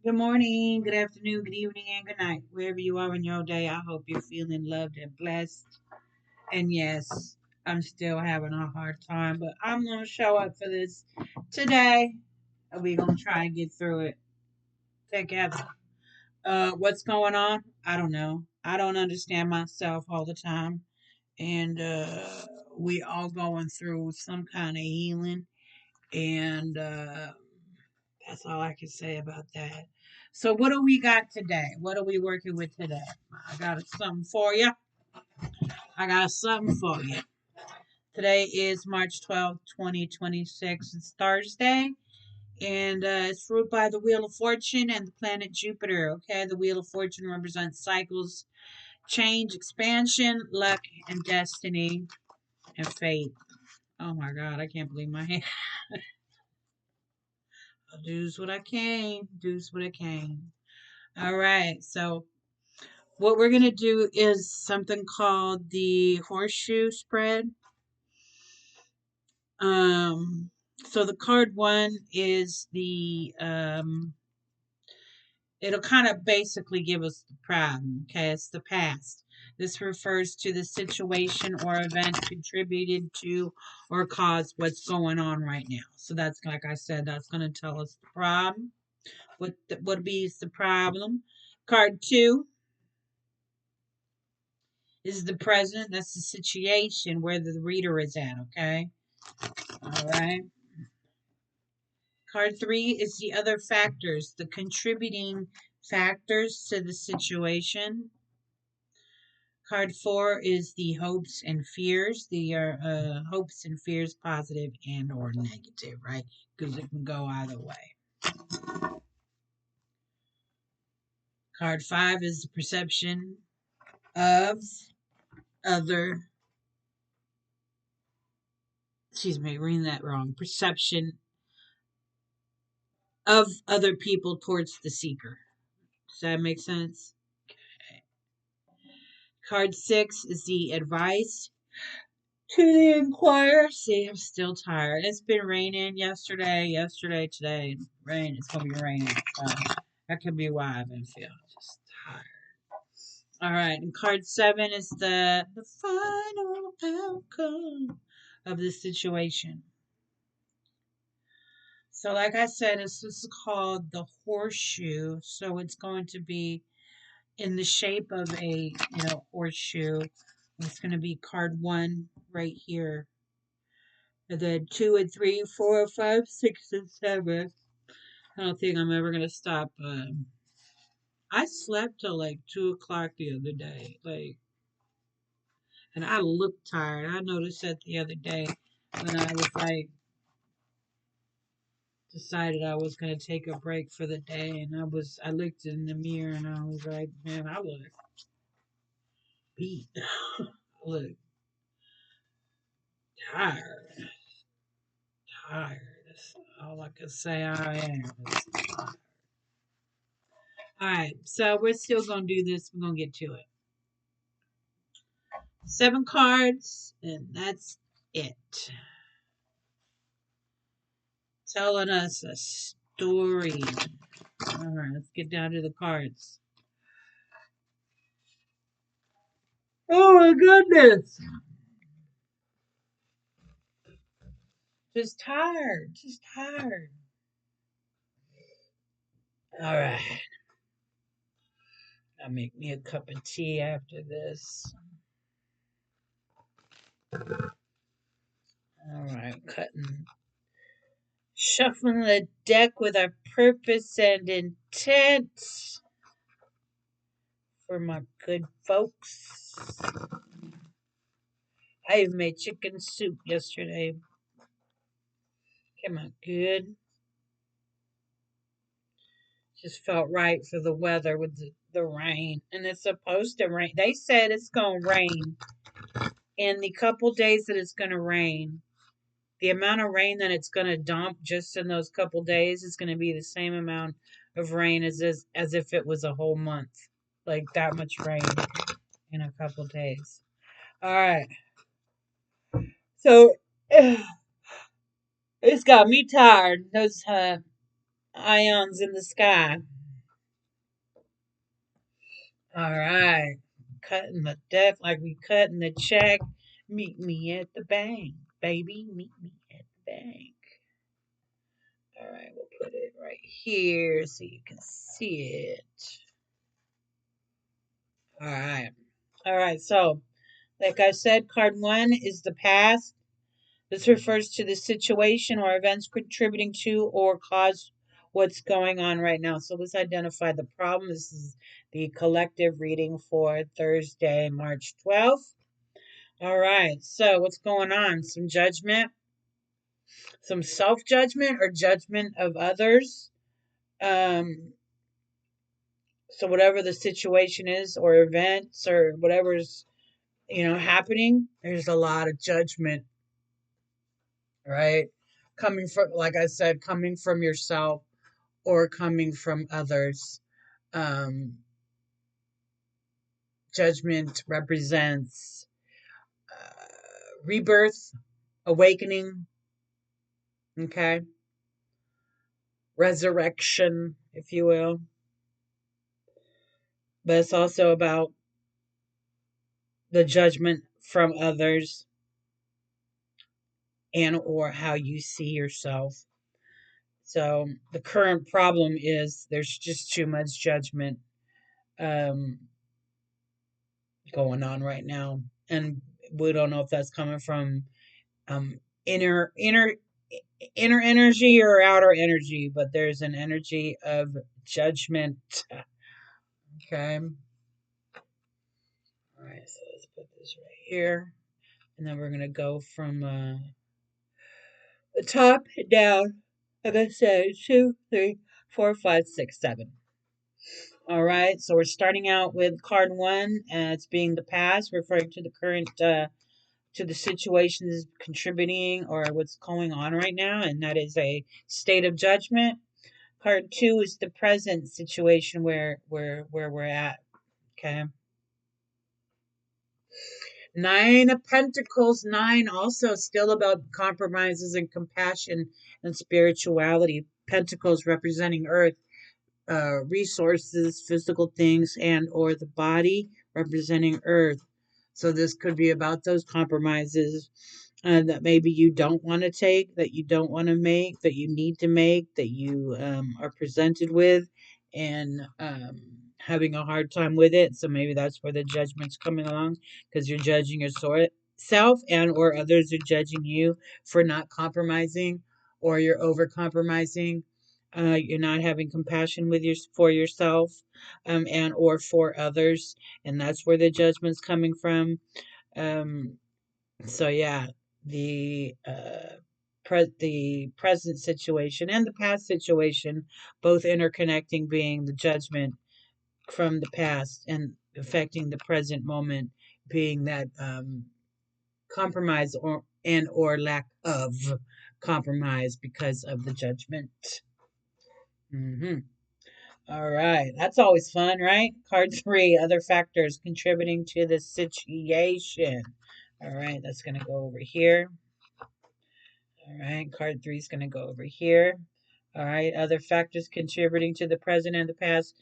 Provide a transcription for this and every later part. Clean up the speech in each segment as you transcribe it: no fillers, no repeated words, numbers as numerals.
Good morning, good afternoon, good evening, and good night. Wherever you are in your day, I hope you're feeling loved and blessed. And yes, I'm still having a hard time, but I'm going to show up for this today. And we're going to try and get through it together. What's going on? I don't know. I don't understand myself all the time. And we all going through some kind of healing. And that's all I can say about that. So, what do we got today? What are we working with today? I got something for you. I got something for you. Today is March 12th, 2026. It's Thursday, and it's ruled by the Wheel of Fortune and the planet Jupiter. Okay, the Wheel of Fortune represents cycles, change, expansion, luck, and destiny, and fate. Oh my God, I can't believe my hand. I'll do's what I can, do's what I can. All right, so what we're going to do is something called the horseshoe spread. Um, so the card one is it'll kind of basically give us the problem. Okay, it's the past. This refers to the situation or event contributed to or caused what's going on right now. So that's like I said, that's going to tell us the problem. What be the problem? Card two is the present. That's the situation where the reader is at, okay? All right. Card three is the other factors, the contributing factors to the situation. Card four is the hopes and fears. The hopes and fears, positive and or negative, right? Because it can go either way. Card five is the perception of other. Excuse me, reading that wrong. Perception of other people towards the seeker. Does that make sense? Okay. Card six is the advice to the inquirer. See, I'm still tired. It's been raining yesterday, today. Rain. It's gonna be raining. So that could be why I've been feeling just tired. All right, and card seven is the final outcome of the situation. So, like I said, this is called the horseshoe. So it's going to be in the shape of a horseshoe. It's going to be card one right here. And then two and three, four, five, six, and seven. I don't think I'm ever going to stop. I slept till like 2 o'clock the other day. And I looked tired. I noticed that the other day when I was like decided I was gonna take a break for the day, and I looked in the mirror and I was like, man, I look beat. I look tired, tired. That's all I can say. I am. All right, so we're still gonna do this. We're gonna get to it. 7 cards, and that's it. Telling us a story. All right, let's get down to the cards. Oh my goodness. Just tired. Just tired. All right. I'll make me a cup of tea after this. All right. Cutting. Shuffling the deck with a purpose and intent for my good folks. I made chicken soup yesterday. Came out good. Just felt right for the weather with the rain. And it's supposed to rain. They said it's going to rain. In the couple days that it's going to rain, the amount of rain that it's going to dump just in those couple days is going to be the same amount of rain as if it was a whole month. Like that much rain in a couple days. All right. So it's got me tired. Those ions in the sky. All right. Cutting the deck like we cutting the check. Meet me at the bank, baby. Meet me at the bank. All right, we'll put it right here so you can see it. All right. All right. So, like I said, card one is the past. This refers to the situation or events contributing to or cause what's going on right now. So let's identify the problem. This is the collective reading for Thursday, March 12th. All right. So what's going on? Some judgment, some self judgment or judgment of others. Um, so whatever the situation is or events or whatever's happening, there's a lot of judgment, right? Coming from, like I said, coming from yourself or coming from others. Um, Judgment represents rebirth, awakening, okay, resurrection, if you will. But it's also about the judgment from others and or how you see yourself. So the current problem is there's just too much judgment um, going on right now, and we don't know if that's coming from um, inner inner inner energy or outer energy, but there's an energy of judgment. Okay. All right, so let's put this right here. And then we're going to go from the top down. Like I said, 2, 3, 4, 5, 6, 7. All right, so we're starting out with card one, it's being the past, referring to the current, to the situations contributing or what's going on right now, and that is a state of judgment. Card two is the present situation where we're at. Okay. Nine of Pentacles, nine also still about compromises and compassion and spirituality. Pentacles representing earth, resources, physical things, and or the body representing earth. So this could be about those compromises that maybe you don't want to take, that you don't want to make, that you need to make, that you are presented with, and having a hard time with it. So maybe that's where the judgment's coming along because you're judging yourself and or others are judging you for not compromising or you're over compromising. You're not having compassion with for yourself and or for others, and that's where the judgment's coming from. um, so yeah, the the present situation and the past situation, both interconnecting, being the judgment from the past and affecting the present moment, being that compromise or and or lack of compromise because of the judgment. Hmm. All right, that's always fun, right? Card three, other factors contributing to the situation. All right, that's going to go over here. All right, card three is going to go over here. All right, other factors contributing to the present and the past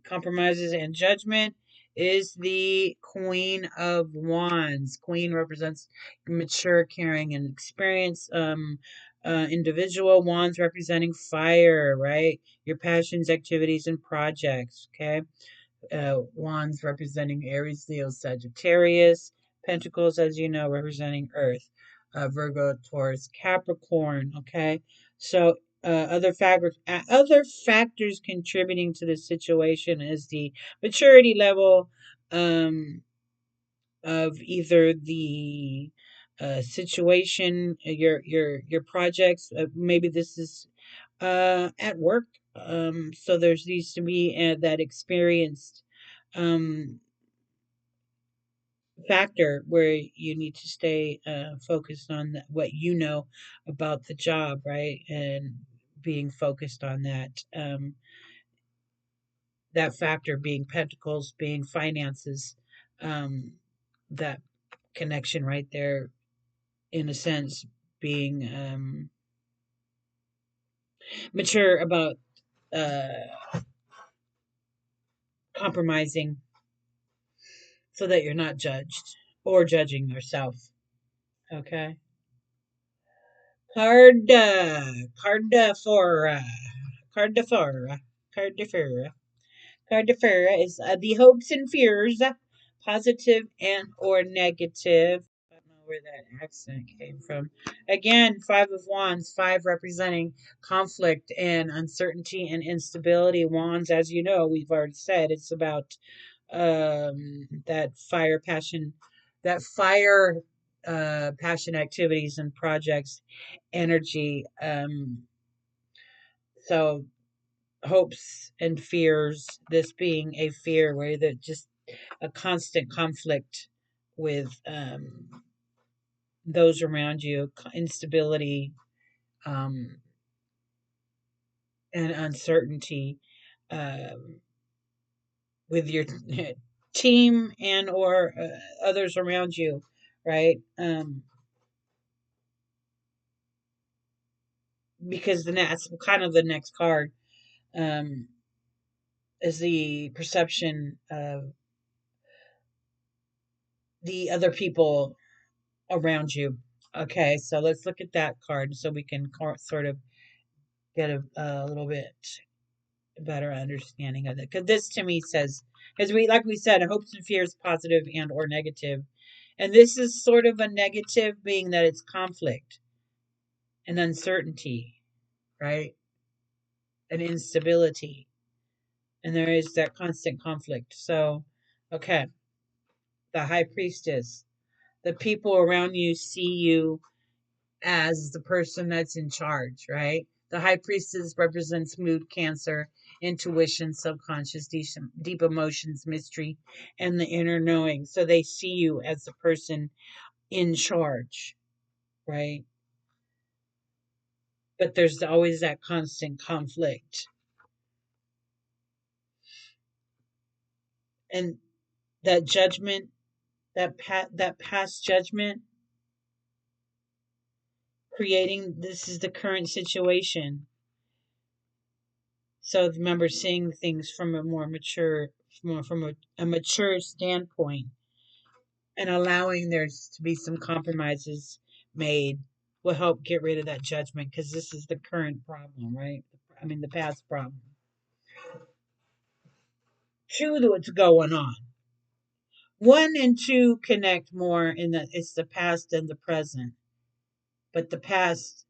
compromises and judgment is the Queen of Wands. Queen represents mature, caring, and experience. Individual. Wands representing fire, right? Your passions, activities, and projects. Okay. Wands representing Aries, Leo, Sagittarius. Pentacles, as you know, representing Earth. Virgo, Taurus, Capricorn. Okay, so other factors contributing to the situation is the maturity level of either the situation, your projects. Maybe this is at work. So there needs to be that experienced um, factor where you need to stay focused on what you know about the job, right? And being focused on that. That factor being pentacles, being finances, um, that connection right there, in a sense, being mature about uh, compromising so that you're not judged or judging yourself. Okay. Cardifora. Cardifora. Cardifora. Cardifera is the hopes and fears, positive and or negative. I don't know where that accent came from. Again, Five of Wands, five representing conflict and uncertainty and instability. Wands, as you know, we've already said, it's about that fire passion, that fire passion activities and projects, energy. So hopes and fears, this being a fear where that just a constant conflict with those around you, instability, um, and uncertainty, um, with your team and or others around you, right? Because that's kind of the next card, um, is the perception of the other people around you. Okay, so let's look at that card so we can sort of get a little bit better understanding of it. Because this to me says, as we like we said, hopes and fears, positive and or negative, and this is sort of a negative, being that it's conflict and uncertainty, right, and instability, and there is that constant conflict. So, okay, the High Priestess, the people around you see you as the person that's in charge, right? The High Priestess represents mood, cancer, intuition, subconscious, deep emotions, mystery, and the inner knowing. So they see you as the person in charge, right? But there's always that constant conflict. And that judgment, that past judgment, creating this is the current situation. So remember, seeing things from a more mature, from a mature standpoint, and allowing there to be some compromises made will help get rid of that judgment, because this is the current problem, right? I mean, the past problem. Two, what's going on. One and two connect more in that it's the past and the present, but the past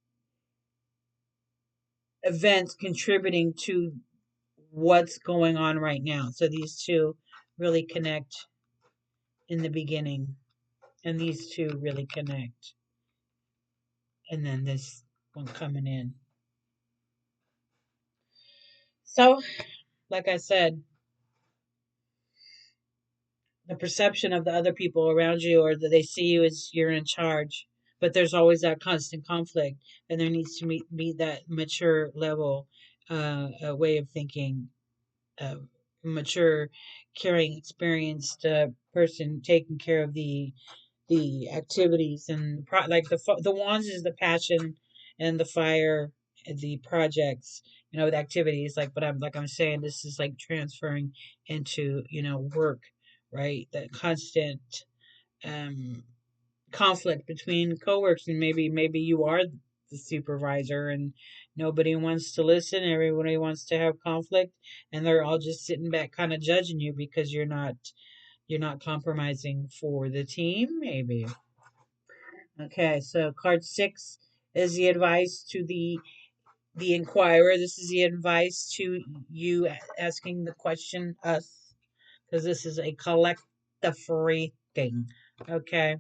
events contributing to what's going on right now. So these two really connect in the beginning, and these two really connect, and then this one coming in. So, like I said, the perception of the other people around you, or that they see you as you're in charge, but there's always that constant conflict, and there needs to be that mature level, a way of thinking, uh, mature, caring, experienced person taking care of the activities and like the wands is the passion, and the fire, the projects, the activities, like, but I'm saying this is like transferring into work, right? That constant um conflict between coworkers, and maybe you are the supervisor and nobody wants to listen, everybody wants to have conflict, and they're all just sitting back kind of judging you because you're not compromising for the team, maybe. Okay, so card six is the advice to the inquirer. This is the advice to you asking the question, us, because this is a collective thing. Okay,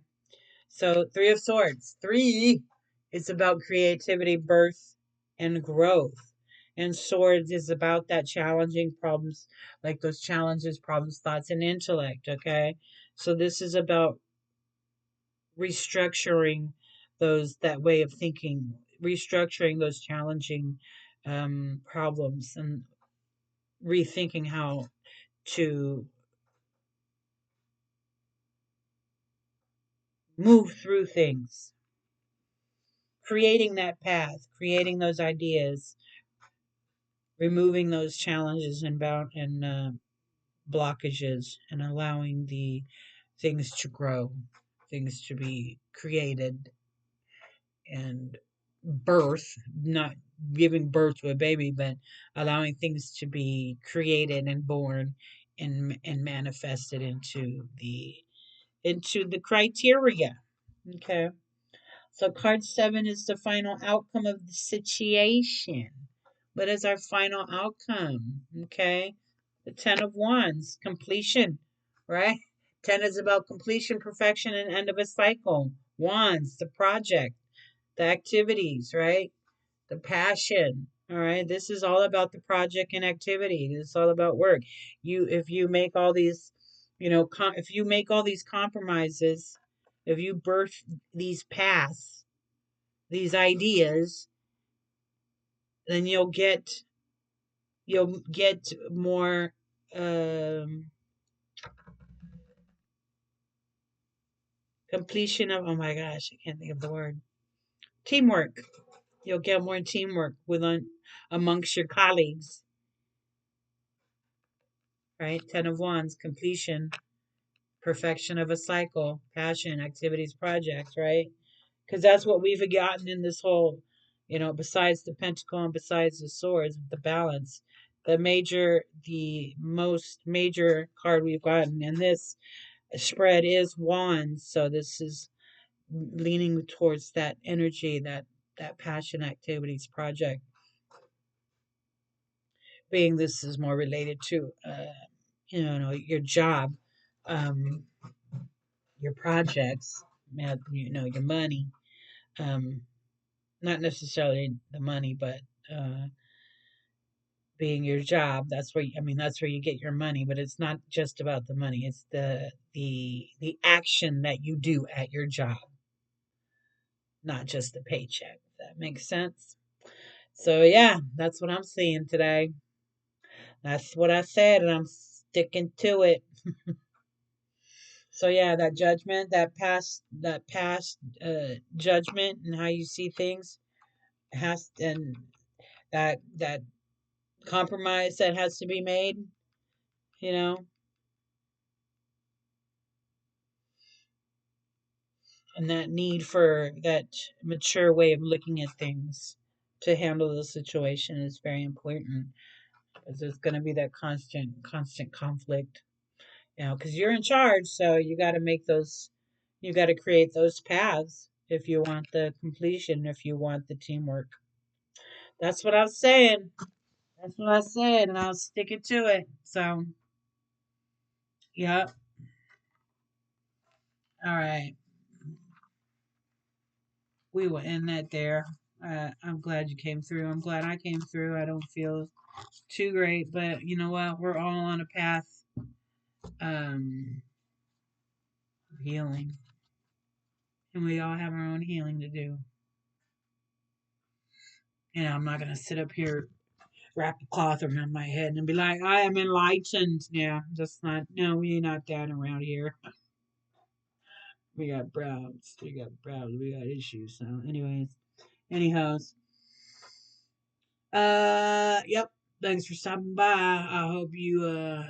so Three of Swords. Three is about creativity, birth, and growth. And Swords is about that challenging problems, like those challenges, problems, thoughts, and intellect. Okay, so this is about restructuring that way of thinking, restructuring those challenging problems, and rethinking how to move through things, creating that path, creating those ideas, removing those challenges and blockages and allowing the things to grow, things to be created and birth, not giving birth to a baby, but allowing things to be created and born and manifested into the criteria. Okay. So card 7 is the final outcome of the situation. What is our final outcome? Okay. The 10 of Wands, completion, right? 10 is about completion, perfection, and end of a cycle. Wands, the project, the activities, right? The passion. All right. This is all about the project and activity. This is all about work. If you make all these, if you make all these compromises, if you birth these paths, these ideas, then you'll get more completion of. Oh my gosh, I can't think of the word. Teamwork. You'll get more teamwork amongst your colleagues, right? 10 of Wands, completion, perfection of a cycle, passion, activities, projects, right? Because that's what we've gotten in this whole, besides the pentacle and besides the swords, the balance. The most major card we've gotten in this spread is wands. So this is leaning towards that energy, that passion, activities, project. Being this is more related to, your job, um, your projects, your money. Um, Not necessarily the money, but uh, being your job. That's where you get your money. But it's not just about the money. It's the action that you do at your job, not just the paycheck. If that makes sense. So yeah, that's what I'm seeing today. That's what I said, and I'm sticking to it. So yeah, that judgment, that past judgment, and how you see things and that compromise that has to be made, you know, and that need for that mature way of looking at things to handle the situation is very important because there's going to be that constant conflict, because you're in charge, so you got to create those paths if you want the completion, if you want the teamwork. That's what I was saying. That's what I said, and I'll stick it to it. So, yeah. All right. We will end that there. I'm glad you came through. I'm glad I came through. I don't feel too great, but you know what? We're all on a path of healing, and we all have our own healing to do. I'm not gonna sit up here, wrap a cloth around my head, and be like, "I am enlightened." Yeah, that's not. No, we're not that around here. We got problems. We got problems. We got issues. So, anyhows, yep. Thanks for stopping by. I hope you Uh,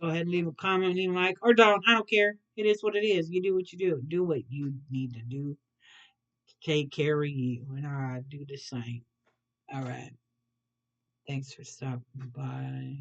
go ahead and leave a comment, leave a like, or don't. I don't care. It is what it is. You do what you do. Do what you need to do to take care of you, and I do the same. All right. Thanks for stopping by.